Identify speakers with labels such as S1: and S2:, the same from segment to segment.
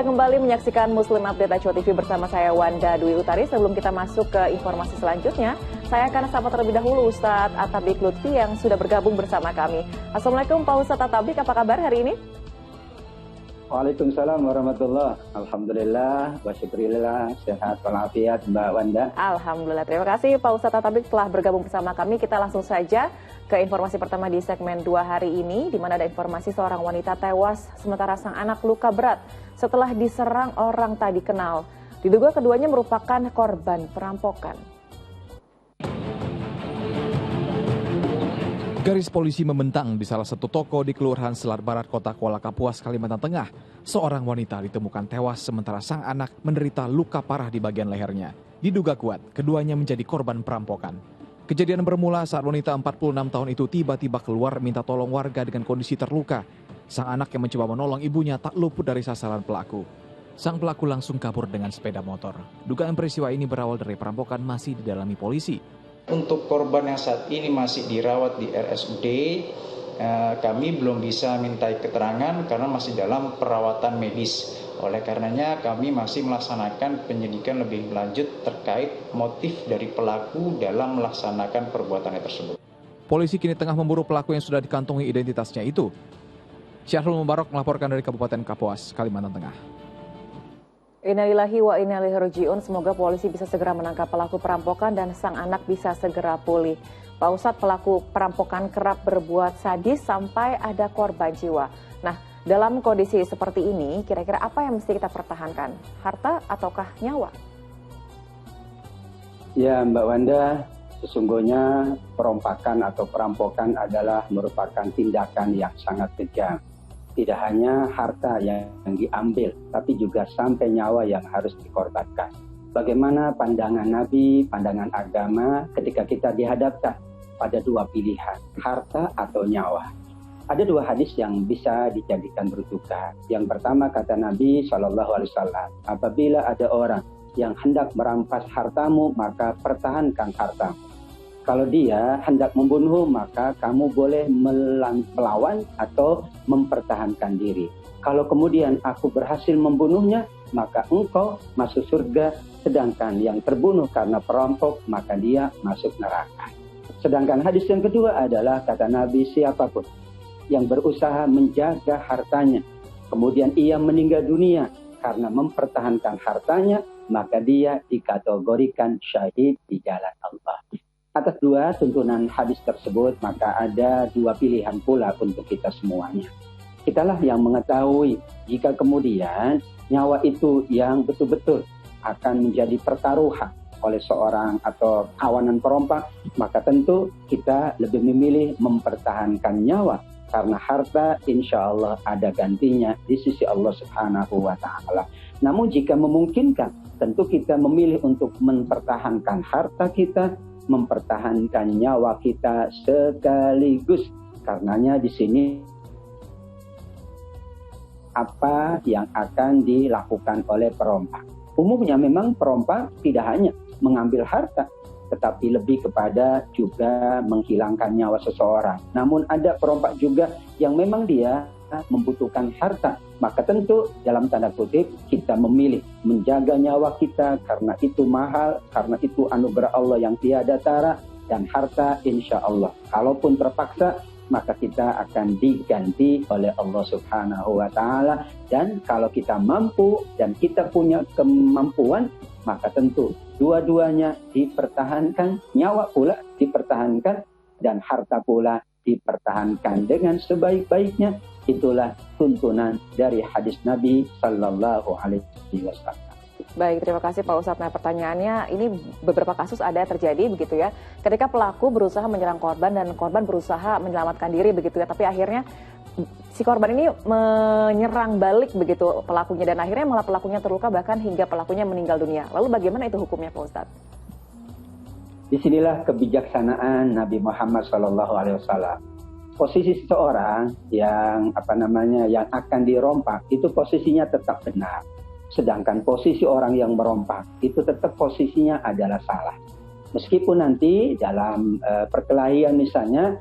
S1: Anda kembali menyaksikan Muslim Update Aco TV bersama saya Wanda Dwi Utari. Sebelum kita masuk ke informasi selanjutnya, saya akan sapa terlebih dahulu Ustadz Atabik Lutfi yang sudah bergabung bersama kami. Assalamualaikum Pak Ustadz Atabik, apa kabar hari ini?
S2: Waalaikumsalam warahmatullahi wabarakatuh. Alhamdulillah, wa syukurillah, sehat walafiat Mbak Wanda.
S1: Alhamdulillah, terima kasih Pak Ustadz Atabik telah bergabung bersama kami. Kita langsung saja ke informasi pertama di segmen 2 hari ini, di mana ada informasi seorang wanita tewas sementara sang anak luka berat setelah diserang orang tak dikenal. Diduga keduanya merupakan korban perampokan.
S3: Garis polisi membentang di salah satu toko di Kelurahan Selat Barat, Kota Kuala Kapuas, Kalimantan Tengah. Seorang wanita ditemukan tewas sementara sang anak menderita luka parah di bagian lehernya. Diduga kuat, keduanya menjadi korban perampokan. Kejadian bermula saat wanita 46 tahun itu tiba-tiba keluar minta tolong warga dengan kondisi terluka. Sang anak yang mencoba menolong ibunya tak luput dari sasaran pelaku. Sang pelaku langsung kabur dengan sepeda motor. Dugaan peristiwa ini berawal dari perampokan masih didalami polisi.
S4: Untuk korban yang saat ini masih dirawat di RSUD, kami belum bisa mintai keterangan karena masih dalam perawatan medis. Oleh karenanya kami masih melaksanakan penyidikan lebih lanjut terkait motif dari pelaku dalam melaksanakan perbuatannya tersebut.
S3: Polisi kini tengah memburu pelaku yang sudah dikantongi identitasnya itu. Syahrul Mubarak melaporkan dari Kabupaten Kapuas, Kalimantan Tengah.
S1: Innalillahi wa inna ilaihi raji'un. Semoga polisi bisa segera menangkap pelaku perampokan dan sang anak bisa segera pulih. Pak Ustadz, pelaku perampokan kerap berbuat sadis sampai ada korban jiwa. Nah, dalam kondisi seperti ini, kira-kira apa yang mesti kita pertahankan? Harta ataukah nyawa?
S2: Ya Mbak Wanda, sesungguhnya perompakan atau perampokan adalah merupakan tindakan yang sangat kejam. Tidak hanya harta yang diambil, tapi juga sampai nyawa yang harus dikorbankan. Bagaimana pandangan Nabi, pandangan agama ketika kita dihadapkan pada dua pilihan, harta atau nyawa? Ada dua hadis yang bisa dijadikan rujukan. Yang pertama kata Nabi SAW, apabila ada orang yang hendak merampas hartamu, maka pertahankan hartamu. Kalau dia hendak membunuh, maka kamu boleh melawan atau mempertahankan diri. Kalau kemudian aku berhasil membunuhnya, maka engkau masuk surga. Sedangkan yang terbunuh karena perampok, maka dia masuk neraka. Sedangkan hadis yang kedua adalah kata Nabi, siapapun yang berusaha menjaga hartanya, kemudian ia meninggal dunia karena mempertahankan hartanya, maka dia dikategorikan syahid di jalan Allah. Atas dua tuntunan hadis tersebut, maka ada dua pilihan pula untuk kita semuanya. Kitalah yang mengetahui jika kemudian nyawa itu yang betul-betul akan menjadi pertaruhan oleh seorang atau kawanan perompak, maka tentu kita lebih memilih mempertahankan nyawa. Karena harta insya Allah ada gantinya di sisi Allah Subhanahu wa Ta'ala. Namun jika memungkinkan, tentu kita memilih untuk mempertahankan harta kita, mempertahankan nyawa kita sekaligus. Karenanya di sini apa yang akan dilakukan oleh perompak? Umumnya memang perompak tidak hanya mengambil harta, tetapi lebih kepada juga menghilangkan nyawa seseorang. Namun ada perompak juga yang memang dia membutuhkan harta. Maka tentu dalam tanda kutip kita memilih menjaga nyawa kita karena itu mahal, karena itu anugerah Allah yang tiada tara, dan harta insya Allah. Kalaupun terpaksa, maka kita akan diganti oleh Allah Subhanahu wa Ta'ala. Dan kalau kita mampu dan kita punya kemampuan, maka tentu dua-duanya dipertahankan, nyawa pula dipertahankan, dan harta pula dipertahankan dengan sebaik-baiknya. Itulah tuntunan dari hadis Nabi Sallallahu Alaihi Wasallam.
S1: Baik, terima kasih Pak Ustadz. Nah, pertanyaannya, ini beberapa kasus ada terjadi begitu ya, ketika pelaku berusaha menyerang korban dan korban berusaha menyelamatkan diri begitu ya, tapi akhirnya si korban ini menyerang balik begitu pelakunya, dan akhirnya malah pelakunya terluka bahkan hingga pelakunya meninggal dunia. Lalu bagaimana itu hukumnya Pak Ustadz?
S2: Disinilah kebijaksanaan Nabi Muhammad SAW. Posisi seseorang yang yang akan dirompak itu posisinya tetap benar. Sedangkan posisi orang yang merompak itu tetap posisinya adalah salah. Meskipun nanti dalam perkelahian misalnya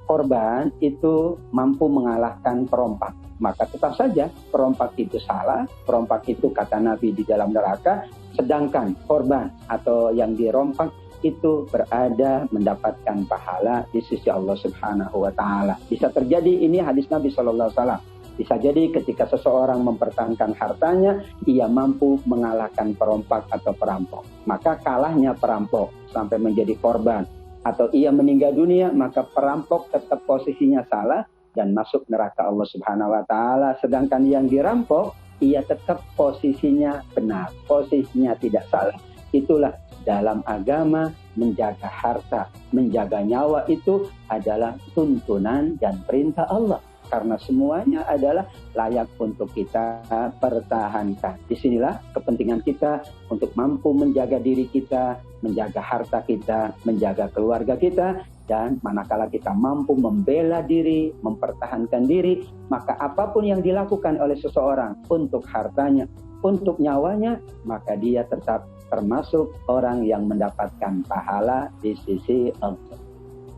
S2: korban itu mampu mengalahkan perompak. maka tetap saja perompak itu salah, perompak itu kata Nabi di dalam neraka, sedangkan korban atau yang dirompak itu berada mendapatkan pahala di sisi Allah Subhanahu wa taala. Bisa terjadi, ini hadis Nabi sallallahu alaihi wasallam. Bisa jadi ketika seseorang mempertahankan hartanya, ia mampu mengalahkan perompak atau perampok. Maka kalahnya perampok sampai menjadi korban, atau ia meninggal dunia, maka perampok tetap posisinya salah dan masuk neraka Allah Subhanahu wa taala. Sedangkan yang dirampok, ia tetap posisinya benar, posisinya tidak salah. Itulah dalam agama menjaga harta, menjaga nyawa itu adalah tuntunan dan perintah Allah. Karena semuanya adalah layak untuk kita pertahankan. Disinilah kepentingan kita untuk mampu menjaga diri kita, menjaga harta kita, menjaga keluarga kita. Dan manakala kita mampu membela diri, mempertahankan diri, maka apapun yang dilakukan oleh seseorang untuk hartanya, untuk nyawanya, maka dia tetap termasuk orang yang mendapatkan pahala di sisi Allah.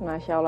S1: Masya Allah.